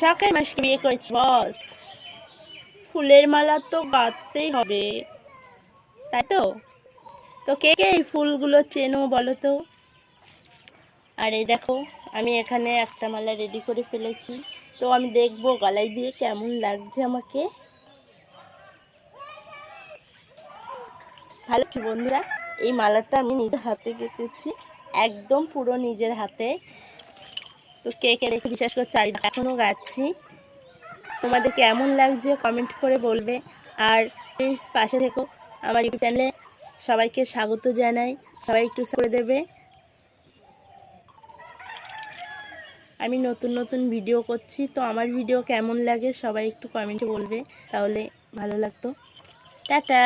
শখের মানুষকে বিয়ে করেছি বস, ফুলের মালা তো গাঁথতেই হবে, তাই তো? তো কে কে এই ফুলগুলো চেনো বলো তো। আর এই দেখো, আমি এখানে একটা মালা রেডি করে ফেলেছি। তো আমি দেখবো গলায় দিয়ে কেমন লাগছে আমাকে। ভালো কি বন্ধুরা, এই মালাটা আমি নিজের হাতে গেঁথেছি, একদম পুরো নিজের হাতে। তো কে কে দেখে বিশ্বাস করছে, আর এখনো গাচ্ছি। তোমাদের কেমন লাগছে কমেন্ট করে বলবে। আর প্লিজ পাশে থেকো, আমার ইউটিউব চ্যানেলে সবাইকে স্বাগত জানাই, সবাই একটু করে দেবে। আমি নতুন নতুন ভিডিও করছি, তো আমার ভিডিও কেমন লাগে সবাই একটু কমেন্টে বলবে, তাহলে ভালো লাগতো। টাটা।